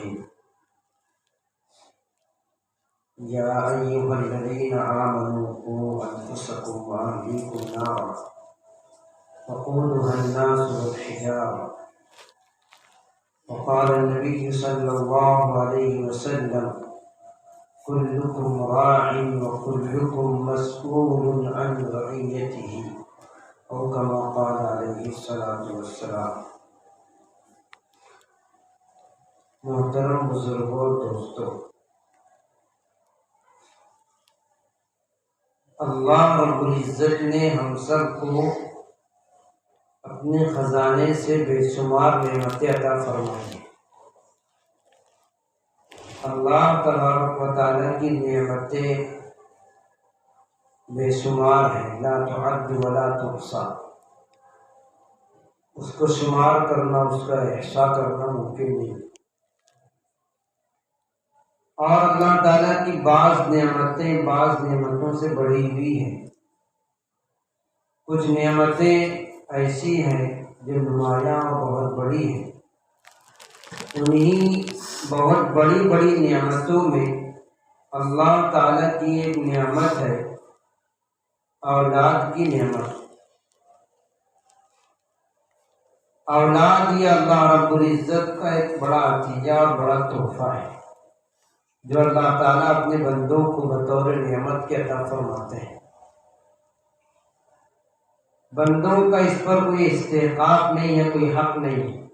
الرجيم يا أيها الذين آمنوا قوا أنفسكم وأهليكم نارا وقودها الناس والحجارة وقال النبي صلى الله عليه وسلم كلكم راع وكلكم مسؤول عن رعيته او كما قال علیہ الصلوۃ والسلام۔ محترم بزرگوں، دوستو، اللہ رب العزت نے ہم سب کو اپنے خزانے سے بے شمار نعمتیں عطا فرمائی۔ اللہ تبارک و تعالیٰ کی نعمتیں بے شمار ہیں، لا تعد ولا تحصیٰ۔ اس کو شمار کرنا، اس کا احصاء کرنا ممکن نہیں۔ اور اللہ تعالیٰ کی بعض نعمتیں بعض نعمتوں سے بڑھی ہوئی ہیں۔ کچھ نعمتیں ایسی ہیں جو نمایاں اور بہت بڑی ہیں۔ انہی بہت بڑی بڑی نعمتوں میں اللہ تعالیٰ کی ایک نعمت ہے اولاد کی نعمت۔ اولاد یہ اللہ رب العزت کا ایک بڑا عطیہ اور بڑا تحفہ ہے جو اللہ تعالیٰ اپنے بندوں کو بطور نعمت کے عطا فرماتے ہیں۔ بندوں کا اس پر کوئی استحقاق نہیں ہے، کوئی حق نہیں ہے،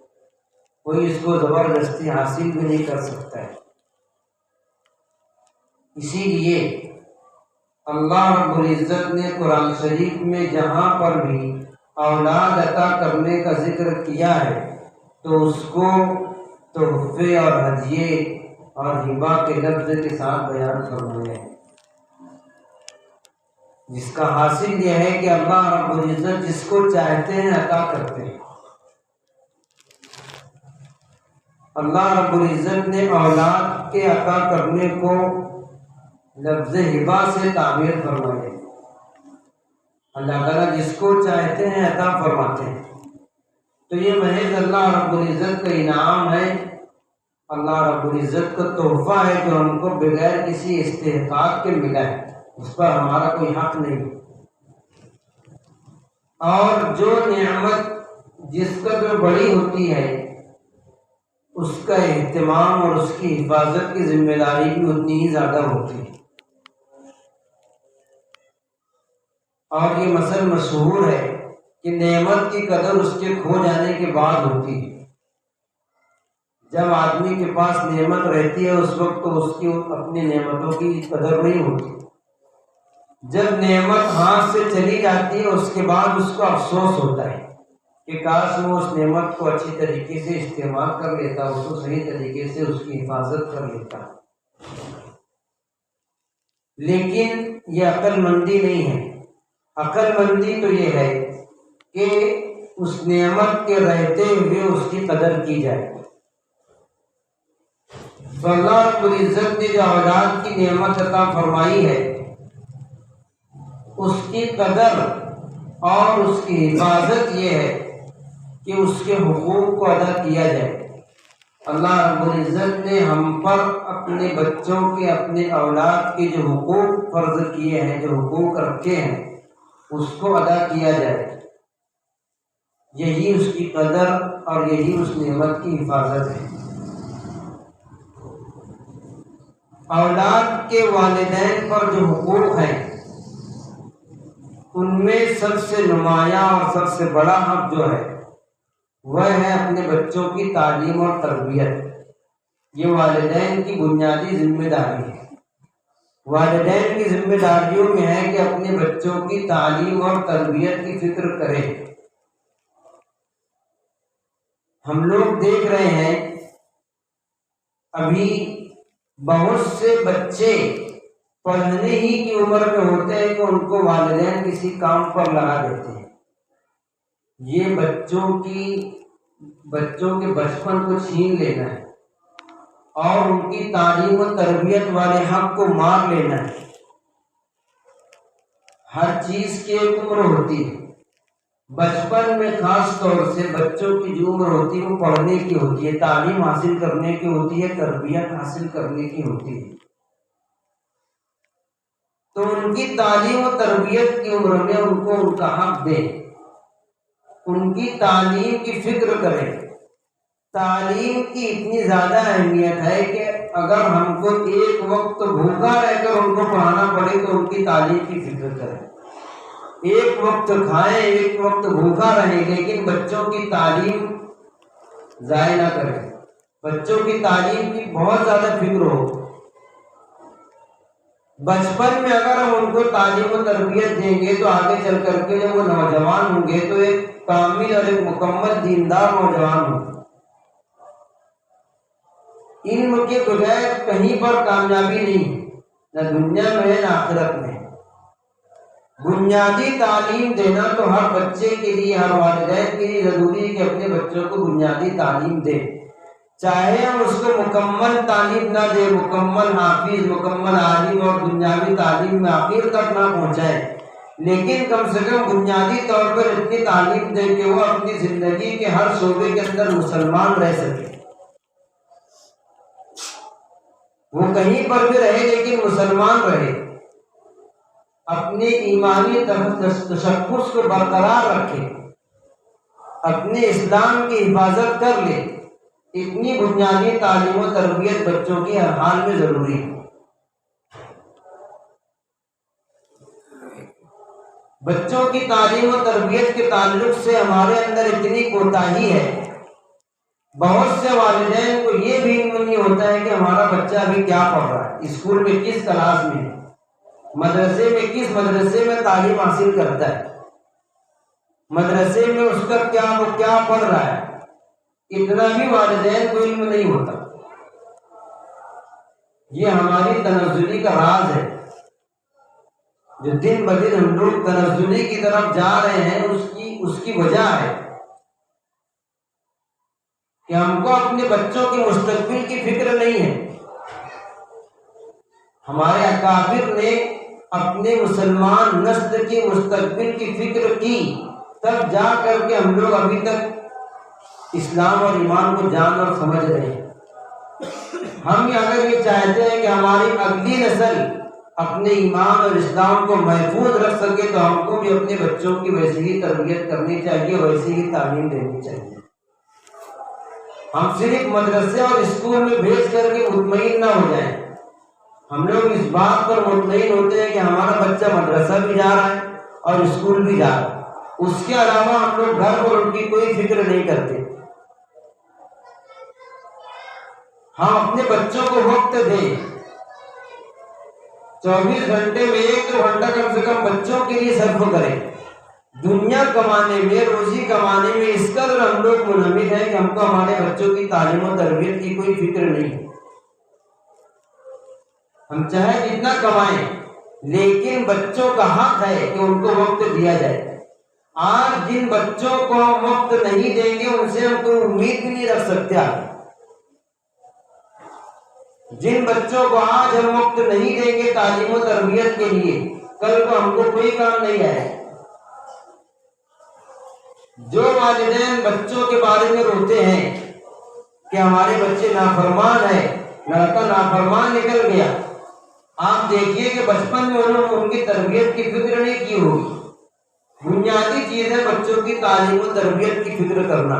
کوئی اس کو زبردستی حاصل بھی نہیں کر سکتا ہے۔ اسی لیے اللہ رب العزت نے قرآن شریف میں جہاں پر بھی اولاد عطا کرنے کا ذکر کیا ہے تو اس کو تحفے اور ہدیے اور ہبہ کے لفظ کے ساتھ بیان فرمایا ہے، جس کا حاصل یہ ہے کہ اللہ رب العزت جس کو چاہتے ہیں عطا کرتے ہیں۔ اللہ رب العزت نے اولاد کے عطا کرنے کو لفظ ہبہ سے تعبیر فرمائے۔ اللہ تعالیٰ جس کو چاہتے ہیں عطا فرماتے ہیں، تو یہ محض اللہ رب العزت کا انعام ہے، اللہ رب العزت کا تحفہ ہے جو ہم کو بغیر کسی استحقاق کے ملا ہے، اس پر ہمارا کوئی حق نہیں۔ اور جو نعمت جس قدر بڑی ہوتی ہے اس کا اہتمام اور اس کی حفاظت کی ذمہ داری بھی اتنی ہی زیادہ ہوتی ہے۔ اور یہ مثل مشہور ہے کہ نعمت کی قدر اس کے کھو جانے کے بعد ہوتی ہے۔ جب آدمی کے پاس نعمت رہتی ہے اس وقت تو اس کی اپنی نعمتوں کی قدر نہیں ہوتی۔ جب نعمت ہاتھ سے چلی جاتی ہے اس کے بعد اس کو افسوس ہوتا ہے کہ کاش وہ اس نعمت کو اچھی طریقے سے استعمال کر لیتا، اس کو صحیح طریقے سے اس کی حفاظت کر لیتا۔ لیکن یہ عقل مندی نہیں ہے۔ عقل مندی تو یہ ہے کہ اس نعمت کے رہتے ہوئے اس کی قدر کی جائے۔ تو اللہ رب العزت نے جو اولاد کی نعمت عطا فرمائی ہے اس کی قدر اور اس کی حفاظت یہ ہے کہ اس کے حقوق کو ادا کیا جائے۔ اللہ رب العزت نے ہم پر اپنے بچوں کے، اپنے اولاد کے جو حقوق فرض کیے ہیں، جو حقوق رکھے ہیں، اس کو ادا کیا جائے۔ یہی اس کی قدر اور یہی اس نعمت کی حفاظت ہے۔ اولاد کے والدین پر جو حقوق ہیں ان میں سب سے نمایاں اور سب سے بڑا حق جو ہے وہ ہے اپنے بچوں کی تعلیم اور تربیت۔ یہ والدین کی بنیادی ذمہ داری ہے۔ والدین کی ذمہ داریوں میں ہے کہ اپنے بچوں کی تعلیم اور تربیت کی فکر کریں۔ ہم لوگ دیکھ رہے ہیں ابھی بہت سے بچے پڑھنے ہی کی عمر میں ہوتے ہیں کہ ان کو والدین کسی کام پر لگا دیتے ہیں۔ یہ بچوں کے بچپن کو چھین لینا ہے اور ان کی تعلیم و تربیت والے حق کو مار لینا ہے۔ ہر چیز کی ایک عمر ہوتی ہے۔ بچپن میں خاص طور سے بچوں کی جو عمر ہوتی ہے وہ پڑھنے کی ہوتی ہے، تعلیم حاصل کرنے کی ہوتی ہے، تربیت حاصل کرنے کی ہوتی ہے۔ تو ان کی تعلیم و تربیت کی عمر میں ان کو ان کا حق دیں، ان کی تعلیم کی فکر کریں۔ تعلیم کی اتنی زیادہ اہمیت ہے کہ اگر ہم کو ایک وقت بھوکا رہ کر ان کو پڑھانا پڑے تو ان کی تعلیم کی فکر کریں۔ ایک وقت کھائیں، ایک وقت بھوکا رہیں، لیکن بچوں کی تعلیم ضائع نہ کریں، بچوں کی تعلیم کی بہت زیادہ فکر ہو۔ بچپن میں اگر ہم ان کو تعلیم و تربیت دیں گے تو آگے چل کر کے جب وہ نوجوان ہوں گے تو ایک کامل اور ایک مکمل دیندار نوجوان ہوں گے۔ علم کے بغیر کہیں پر کامیابی نہیں ہے، نہ دنیا میں ہے نہ آخرت میں۔ بنیادی تعلیم دینا تو ہر بچے کے لیے، ہر والدین کے لیے ضروری ہے کہ اپنے بچوں کو بنیادی تعلیم دے، چاہے ہم اس کو مکمل تعلیم نہ دیں، مکمل حافظ، مکمل عالم اور دنیاوی تعلیم میں آخر تک نہ پہنچائیں، لیکن کم سے کم بنیادی طور پر اتنی تعلیم دیں کہ وہ اپنی زندگی کے ہر شعبے کے اندر مسلمان رہ سکے، وہ کہیں پر بھی رہے لیکن مسلمان رہے، اپنے ایمانی تشخص کو برقرار رکھے، اپنے اسلام کی حفاظت کر لے۔ اتنی بنیادی تعلیم و تربیت بچوں کی ہر حال میں ضروری ہے۔ بچوں کی تعلیم و تربیت کے تعلق سے ہمارے اندر اتنی کوتاہی ہے، بہت سے والدین کو یہ بھی علم نہیں ہوتا ہے کہ ہمارا بچہ ابھی کیا پڑھ رہا ہے، اسکول میں کس کلاس میں ہے، مدرسے میں کس مدرسے میں تعلیم حاصل کرتا ہے، مدرسے میں اس کا وہ کیا پڑھ رہا ہے، اتنا بھی والدین کو علم نہیں ہوتا۔ یہ ہماری تنزلی کا راز ہے، جو دن بدن ہم لوگ تنزلی کی طرف جا رہے ہیں، اس کی وجہ ہے کہ ہم کو اپنے بچوں کے مستقبل کی فکر نہیں ہے۔ ہمارے اکابر نے اپنے مسلمان نسل کی مستقبل کی فکر کی، تب جا کر کے ہم لوگ ابھی تک اسلام اور ایمان کو جان اور سمجھ رہے ہیں۔ ہم اگر یہ چاہتے ہیں کہ ہماری اگلی نسل اپنے ایمان اور اسلام کو محفوظ رکھ سکے تو ہم کو بھی اپنے بچوں کی ویسی ہی تربیت کرنی چاہیے، ویسی ہی تعلیم دینی چاہیے۔ ہم صرف مدرسے اور اسکول میں بھیج کر کے مطمئن نہ ہو جائیں، ہم لوگ اس بات پر مطمئن ہوتے ہیں کہ ہمارا بچہ مدرسہ بھی جا رہا ہے اور اسکول بھی جا رہا ہے، اس کے علاوہ ہم لوگ گھر پر ان کی کوئی فکر نہیں کرتے۔ ہم اپنے بچوں کو وقت دیں، 24 گھنٹے میں 1 گھنٹہ کم سے کم بچوں کے لیے صرف کریں۔ دنیا کمانے میں، روزی کمانے میں اس قدر ہم لوگ منہمک ہیں کہ ہم کو ہمارے بچوں کی تعلیم و تربیت کی کوئی فکر نہیں۔ ہم چاہے جتنا کمائیں، لیکن بچوں کا حق ہے کہ ان کو وقت دیا جائے۔ آج جن بچوں کو ہم وقت نہیں دیں گے ان سے ہم کوئی امید بھی نہیں رکھ سکتے۔ جن بچوں کو آج ہم وقت نہیں دیں گے تعلیم و تربیت کے لیے، کل کو ہم کو کوئی کام نہیں آئے۔ جو والدین بچوں کے بارے میں روتے ہیں کہ ہمارے بچے نافرمان ہیں، لڑکا نافرمان نکل گیا، آپ دیکھیے کہ بچپن میں انہوں نے ان کی تربیت کی فکر نہیں کی ہوگی۔ بنیادی چیز ہے بچوں کی تعلیم و تربیت کی فکر کرنا،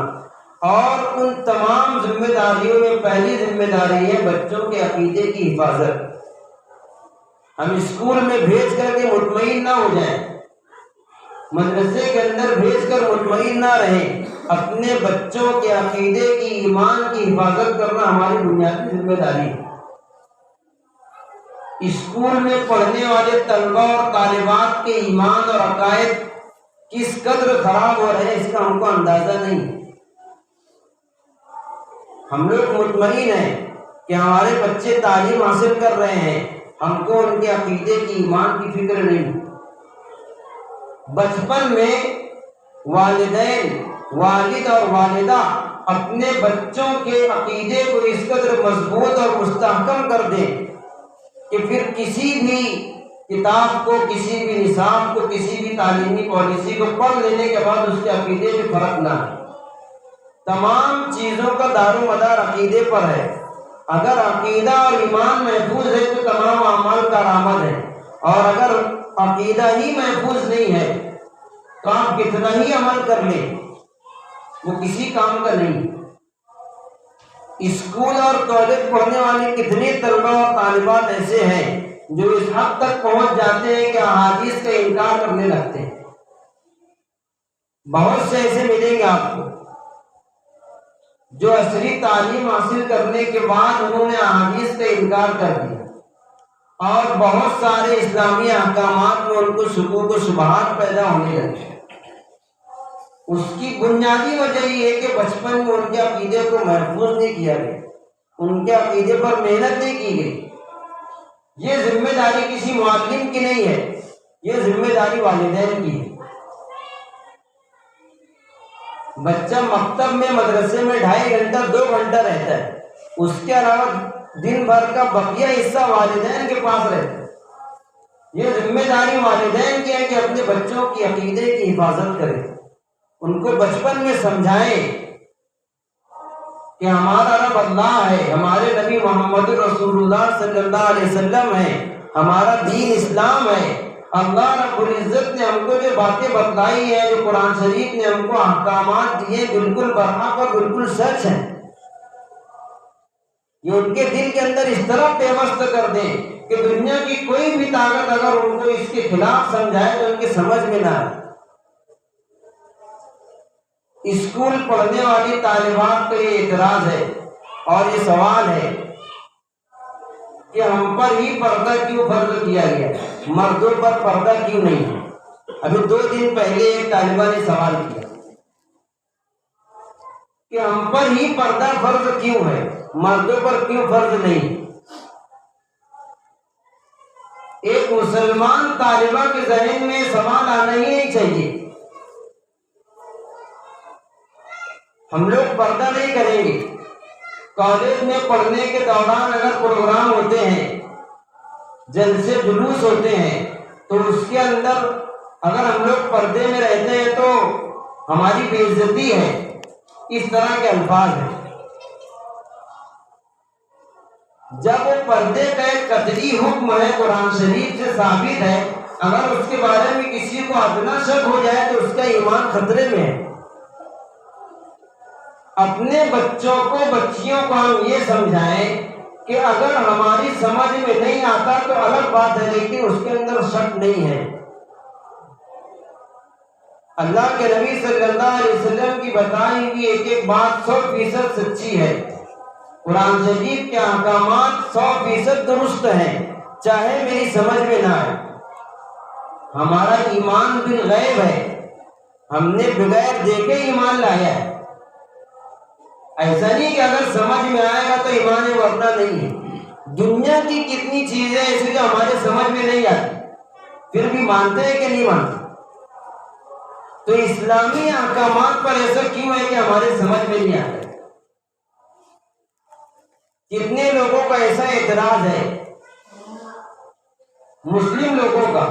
اور ان تمام ذمہ داریوں میں پہلی ذمہ داری ہے بچوں کے عقیدے کی حفاظت۔ ہم اسکول میں بھیج کر کے مطمئن نہ ہو جائیں، مدرسے کے اندر بھیج کر مطمئن نہ رہیں، اپنے بچوں کے عقیدے کی، ایمان کی حفاظت کرنا ہماری بنیادی ذمہ داری ہے۔ اسکول میں پڑھنے والے طلبہ اور طالبات کے ایمان اور عقائد کس قدر خراب ہو رہے ہیں اس کا ہم کو اندازہ نہیں۔ ہم لوگ مطمئن ہیں کہ ہمارے بچے تعلیم حاصل کر رہے ہیں، ہم کو ان کے عقیدے کی، ایمان کی فکر نہیں۔ بچپن میں والدین، والد اور والدہ اپنے بچوں کے عقیدے کو اس قدر مضبوط اور مستحکم کر دیں کہ پھر کسی بھی کتاب کو، کسی بھی نصاب کو، کسی بھی تعلیمی پالیسی کو پڑھ لینے کے بعد اس کے عقیدے میں فرق نہ ہے۔ تمام چیزوں کا دار و مدار عقیدے پر ہے۔ اگر عقیدہ اور ایمان محفوظ ہے تو تمام اعمال کارآمد ہے، اور اگر عقیدہ ہی محفوظ نہیں ہے تو آپ کتنا ہی عمل کر لیں وہ کسی کام کا نہیں۔ اسکول اور کالج پڑھنے والے کتنے طلبہ اور طالبات ایسے ہیں جو اس حد تک پہنچ جاتے ہیں کہ احادیث کا انکار کرنے لگتے ہیں۔ بہت سے ایسے ملیں گے آپ کو جو عصری تعلیم حاصل کرنے کے بعد انہوں نے احادیث کا انکار کر دیا، اور بہت سارے اسلامی احکامات میں ان کو شکوک و شبہات پیدا ہونے لگے۔ اس کی بنیادی وجہ یہ ہے کہ بچپن میں ان کے عقیدے کو محفوظ نہیں کیا گیا، ان کے عقیدے پر محنت نہیں کی گئی۔ یہ ذمہ داری کسی معلم کی نہیں ہے، یہ ذمہ داری والدین کی ہے۔ بچہ مکتب میں، مدرسے میں 2.5 گھنٹہ 2 گھنٹہ رہتا ہے، اس کے علاوہ دن بھر کا بقیہ حصہ والدین کے پاس رہتا ہے۔ یہ ذمہ داری والدین کی ہے کہ اپنے بچوں کی عقیدے کی حفاظت کریں، ان کو بچپن میں سمجھائیں کہ ہمارا رب اللہ ہے، ہمارے نبی محمد رسول اللہ صلی اللہ علیہ وسلم ہے، ہمارا دین اسلام ہے۔ اللہ رب العزت نے ہم کو جو باتیں بتلائی ہیں، جو قرآن شریف نے ہم کو احکامات دیے، بالکل برحق اور بالکل سچ ہیں۔ یہ ان کے دل کے اندر اس طرح پیوست کر دیں کہ دنیا کی کوئی بھی طاقت اگر ان کو اس کے خلاف سمجھائے تو ان کے سمجھ میں نہ آئے۔ اسکول پڑھنے والی طالبات کا یہ اعتراض ہے اور یہ سوال ہے کہ ہم پر ہی پردہ کیوں فرض کیا گیا، مردوں پر پردہ کیوں نہیں؟ ابھی 2 دن پہلے ایک طالبہ نے سوال کیا کہ ہم پر ہی پردہ فرض کیوں ہے، مردوں پر کیوں فرض نہیں؟ ایک مسلمان طالبہ کے ذہن میں سوال آنا ہی نہیں چاہیے۔ ہم لوگ پردہ نہیں کریں گے۔ کالج میں پڑھنے کے دوران اگر پروگرام ہوتے ہیں، جلسے جلوس ہوتے ہیں، تو اس کے اندر اگر ہم لوگ پردے میں رہتے ہیں تو ہماری بے عزتی ہے، اس طرح کے الفاظ ہیں۔ جب وہ پردے کا ایک قطعی حکم ہے، قرآن شریف سے ثابت ہے، اگر اس کے بارے میں کسی کو ادنا شک ہو جائے تو اس کا ایمان خطرے میں ہے۔ اپنے بچوں کو، بچیوں کو ہم یہ سمجھائیں کہ اگر ہماری سمجھ میں نہیں آتا تو الگ بات ہے، لیکن اس کے اندر شک نہیں ہے۔ اللہ کے نبی صلی اللہ علیہ وسلم کی بتائی ہوئی ایک ایک بات 100% سچی ہے۔ قرآن شریف کے احکامات 100% درست ہیں، چاہے میری سمجھ میں نہ آئے۔ ہمارا ایمان بالغیب ہے، ہم نے بغیر دیکھے ایمان لایا ہے۔ ایسا نہیں کہ اگر سمجھ میں آئے گا تو ایمان ہے، ورنہ نہیں ہے۔ دنیا کی کتنی چیزیں ایسی جو ہمارے سمجھ میں نہیں آتی، پھر بھی مانتے ہیں کہ نہیں مانتے؟ تو اسلامی احکامات پر ایسا کیوں ہے کہ ہمارے سمجھ میں نہیں آتا؟ کتنے لوگوں کا ایسا اعتراض ہے، مسلم لوگوں کا،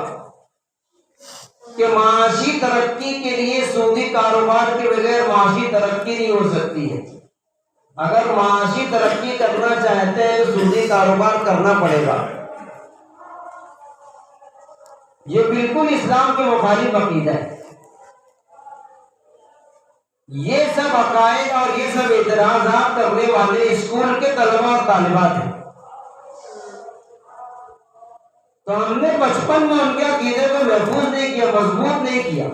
کہ معاشی ترقی کے لیے سودی کاروبار کے بغیر معاشی ترقی نہیں ہو سکتی ہے۔ اگر معاشی ترقی کرنا چاہتے ہیں تو سودی کاروبار کرنا پڑے گا۔ یہ بالکل اسلام کے مخالف عقیدہ ہے۔ یہ سب عقائد اور یہ سب اعتراضات کرنے والے اسکول کے طلبہ اور طالبات ہیں۔ تو ہم نے بچپن میں ان کے عقیدے کو محفوظ نہیں کیا، مضبوط نہیں کیا۔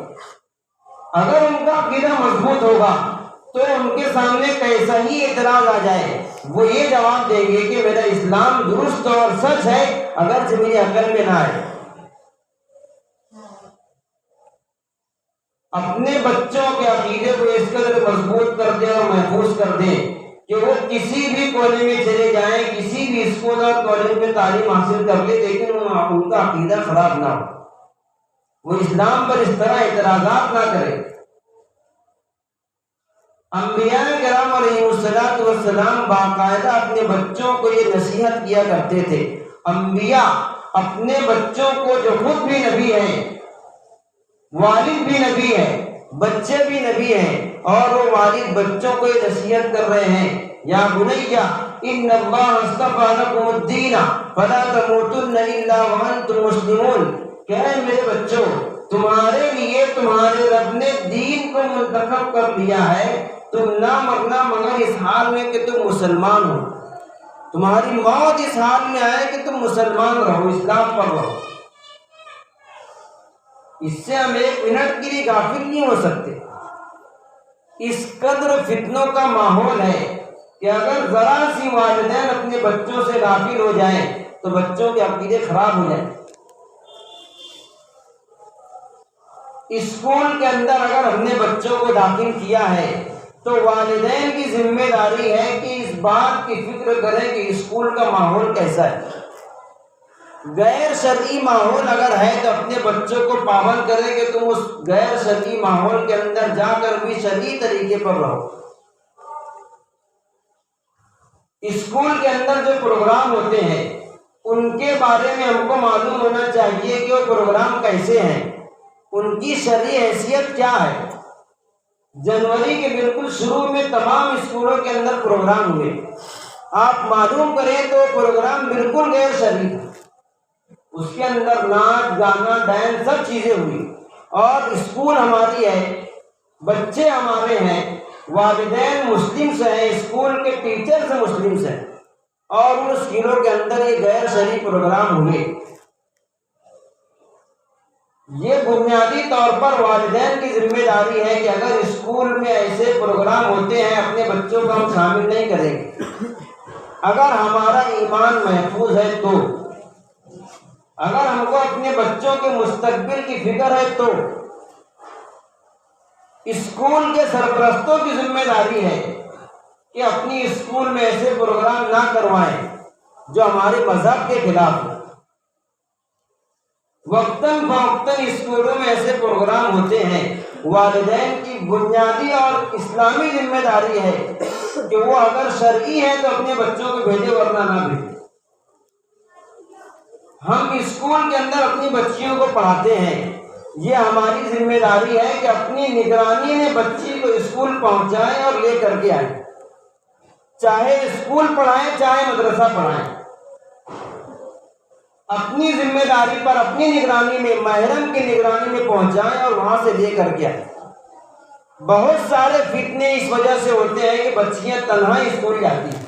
اگر ان کا عقیدہ مضبوط ہوگا تو ان کے سامنے کیسا ہی اعتراض آ جائے وہ یہ جواب دیں گے کہ میرا اسلام درست اور سچ ہے، اگرچہ میری عقل میں نہ آئے۔ اپنے بچوں کے عقیدے کو اس قدر مضبوط کر دیں اور محفوظ کر دیں کہ وہ کسی بھی کونے میں چلے جائیں، کسی بھی اسکول اور کالج میں تعلیم حاصل کر لے، لیکن ان کا عقیدہ خراب نہ ہو، وہ اسلام پر اس طرح اعتراضات نہ کرے۔ انبیاء کرام علیہ السلام باقاعدہ اپنے بچوں کو یہ نصیحت کیا کرتے تھے۔ انبیاء اپنے بچوں کو، جو خود بھی نبی ہیں، والد بھی نبی ہے، بچے بھی نبی ہیں، اور وہ والد بچوں کو یہ نصیحت کر رہے ہیں، یا بنیا ان اللہ اصطفی لکم الدین فلا تموتن الا وانتم مسلمون، کہ اے میرے بچوں، تمہارے لیے تمہارے رب نے دین کو منتخب کر لیا ہے، تم نہ مرنا مگر اس حال میں کہ تم مسلمان ہو، تمہاری موت اس حال میں آئے کہ تم مسلمان رہو، اسلام پر رہو۔ اس سے ہم ایک منٹ کے لیے غافل نہیں ہو سکتے۔ اس قدر فتنوں کا ماحول ہے کہ اگر ذرا سی والدین اپنے بچوں سے غافل ہو جائیں تو بچوں کے عقیدے خراب ہو جائیں۔ اسکول کے اندر اگر ہم نے بچوں کو داخل کیا ہے تو والدین کی ذمہ داری ہے کہ اس بات کی فکر کریں کہ اسکول کا ماحول کیسا ہے۔ غیر شرعی ماحول اگر ہے تو اپنے بچوں کو پابند کریں کہ تم اس غیر شرعی ماحول کے اندر جا کر بھی شرعی طریقے پر رہو۔ اسکول کے اندر جو پروگرام ہوتے ہیں ان کے بارے میں ہم کو معلوم ہونا چاہیے کہ وہ پروگرام کیسے ہیں، ان کی شرعی حیثیت کیا ہے۔ جنوری کے بالکل شروع میں تمام اسکولوں کے اندر پروگرام ہوئے، آپ معلوم کریں تو پروگرام بالکل غیر شرعی تھا، اس کے اندر ناچ گانا ڈانس سب چیزیں ہوئی، اور اسکول ہماری ہے، بچے ہمارے ہیں، والدین مسلم سے ہیں، اسکول کے ٹیچرز مسلم سے ہیں، اور ان اسکولوں کے اندر یہ غیر شرعی پروگرام ہوئے۔ یہ بنیادی طور پر والدین کی ذمہ داری ہے کہ اگر اسکول میں ایسے پروگرام ہوتے ہیں اپنے بچوں کو ہم شامل نہیں کریں گے۔ اگر ہمارا ایمان محفوظ ہے تو، اگر ہم کو اپنے بچوں کے مستقبل کی فکر ہے تو اسکول کے سرپرستوں کی ذمہ داری ہے کہ اپنی اسکول میں ایسے پروگرام نہ کروائیں جو ہمارے مذہب کے خلاف ہو۔ وقتاً فوقتاً اسکولوں میں ایسے پروگرام ہوتے ہیں، والدین کی بنیادی اور اسلامی ذمہ داری ہے کہ وہ اگر شرعی ہے تو اپنے بچوں کو بھیجے، ورنہ نہ بھیجے۔ ہم اسکول کے اندر اپنی بچیوں کو پڑھاتے ہیں، یہ ہماری ذمہ داری ہے کہ اپنی نگرانی میں بچی کو اسکول پہنچائیں اور لے کر کے آئیں، چاہے اسکول پڑھائیں چاہے مدرسہ پڑھائیں، اپنی ذمہ داری پر اپنی نگرانی میں، محرم کی نگرانی میں پہنچائیں اور وہاں سے لے کر کے آئیں۔ بہت سارے فتنے اس وجہ سے ہوتے ہیں کہ بچیاں تنہا اسکول جاتی ہیں،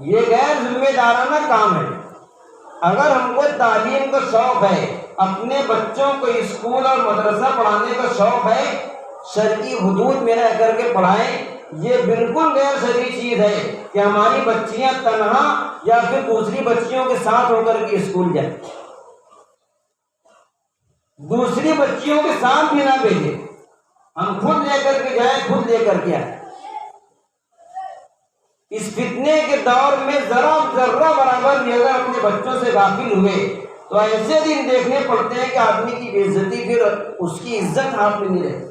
یہ غیر ذمہ دارانہ کام ہے۔ اگر ہم کو تعلیم کا شوق ہے، اپنے بچوں کو اسکول اور مدرسہ پڑھانے کا شوق ہے، شرعی حدود میں رہ کر کے پڑھائیں۔ یہ بالکل غیر شرعی چیز ہے کہ ہماری بچیاں تنہا یا پھر دوسری بچیوں کے ساتھ ہو کر کے اسکول جائیں، دوسری بچیوں کے ساتھ بھی نہ بھیجیں، ہم خود لے کر کے جائیں، خود لے کر کے آئیں۔ اس فتنے کے دور میں ذرا ذرہ برابر بھی اگر اپنے بچوں سے غافل ہوئے تو ایسے دن دیکھنے پڑتے ہیں کہ آدمی کی بے عزتی، پھر اس کی عزت ہاتھ میں نہیں رہتی۔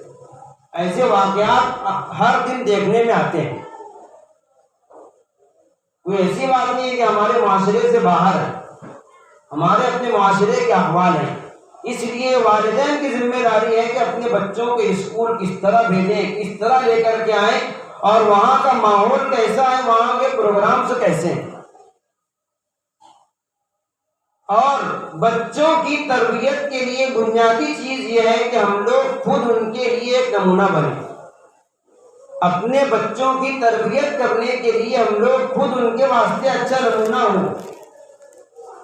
ایسے واقعات ہر دن دیکھنے میں آتے ہیں، کوئی ایسی بات نہیں ہے کہ ہمارے معاشرے سے باہر ہے، ہمارے اپنے معاشرے کے احوال ہیں۔ اس لیے والدین کی ذمہ داری ہے کہ اپنے بچوں کو اسکول کس طرح بھیجیں، کس طرح لے کر کے آئیں، اور وہاں کا ماحول کیسا ہے، وہاں کے پروگرامز کیسے ہیں۔ اور بچوں کی تربیت کے لیے بنیادی چیز یہ ہے کہ ہم لوگ خود ان کے لیے ایک نمونہ بنیں۔ اپنے بچوں کی تربیت کرنے کے لیے ہم لوگ خود ان کے واسطے اچھا نمونہ ہوں،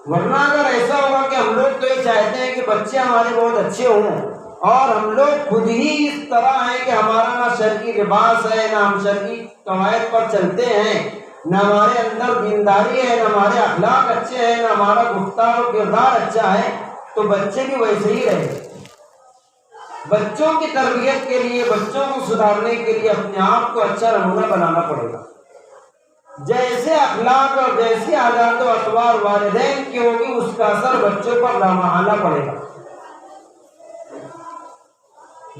ورنہ اگر ایسا ہوگا کہ ہم لوگ تو یہ چاہتے ہیں کہ بچے ہمارے بہت اچھے ہوں اور ہم لوگ خود ہی اس طرح ہیں کہ ہمارا نہ شرعی لباس ہے، نہ ہم شرعی قواعد پر چلتے ہیں، نہ ہمارے اندر دینداری ہے، نہ ہمارے اخلاق اچھے ہیں، نہ ہمارا گفتار و کردار اچھا ہے، تو بچے بھی ویسے ہی رہیں۔ بچوں کی تربیت کے لیے، بچوں کو سدھارنے کے لیے اپنے آپ کو اچھا نمونہ بنانا پڑے گا۔ جیسے اخلاق اور جیسی عادات و اطوار والدین کی ہوگی، اس کا اثر بچوں پر لامحالہ پڑے گا۔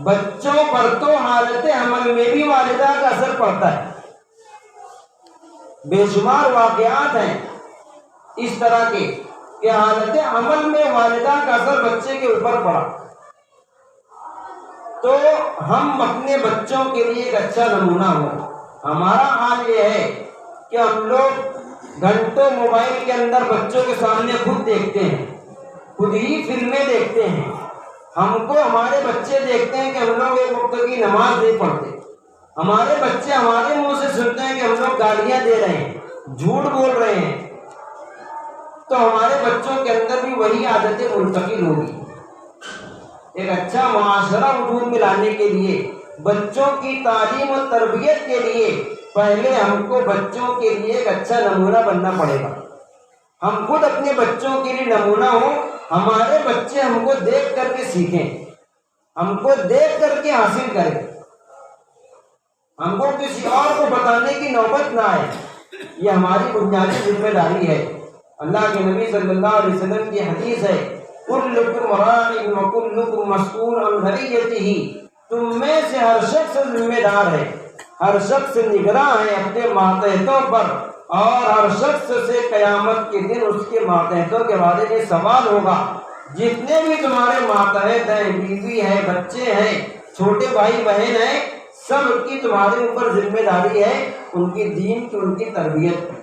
بچوں پر تو حالت عمل میں بھی والدہ کا اثر پڑتا ہے۔ بے شمار واقعات ہیں اس طرح کے کہ حالت عمل میں والدہ کا اثر بچے کے اوپر پڑا. تو ہم اپنے بچوں کے لیے ایک اچھا نمونہ ہوں. ہمارا حال یہ ہے کہ ہم لوگ گھنٹوں موبائل کے اندر بچوں کے سامنے خود دیکھتے ہیں، خود ہی فلمیں دیکھتے ہیں. ہم کو ہمارے بچے دیکھتے ہیں کہ ہم لوگ ایک وقت کی نماز نہیں پڑھتے. ہمارے بچے ہمارے منہ سے سنتے ہیں کہ ہم لوگ گالیاں دے رہے ہیں، جھوٹ بول رہے ہیں. تو ہمارے بچوں کے اندر بھی وہی عادتیں منتقل ہوگی. ایک اچھا معاشرہ وجود میں لانے کے لیے، بچوں کی تعلیم و تربیت کے لیے پہلے ہم کو بچوں کے لیے ایک اچھا نمونہ بننا پڑے گا. ہم خود اپنے بچوں کے لیے نمونہ ہوں، ہمارے بچے ہم کو دیکھ کر کے سیکھیں، ہم کو دیکھ کر کے حاصل کریں، ہم کو کسی اور کو بتانے کی نوبت نہ آئے. یہ ہماری بنیادی ذمہ داری ہے. اللہ کے نبی صلی اللہ علیہ وسلم کی حدیث ہے، کلکم راع وکلکم مسئول عن رعیتہ. تم میں سے ہر شخص ذمہ دار ہے، ہر شخص نگراں ہے اپنے ماتحتوں پر، اور ہر شخص سے قیامت کے دن اس کے ماتحتوں کے بارے میں سوال ہوگا. جتنے بھی تمہارے ماتحت ہیں، بیوی ہے، بچے ہیں، چھوٹے بھائی بہن ہیں، سب کی تمہارے اوپر ذمہ داری ہے ان کی دین کی، ان کی تربیت کی.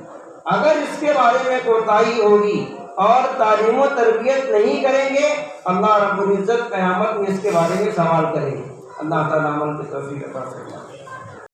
اگر اس کے بارے میں کوتاہی ہوگی اور تعلیم و تربیت نہیں کریں گے، اللہ رب العزت قیامت میں اس کے بارے میں سوال کریں گے. اللہ تعالیٰ عمل کی توفیق عطا فرمائے.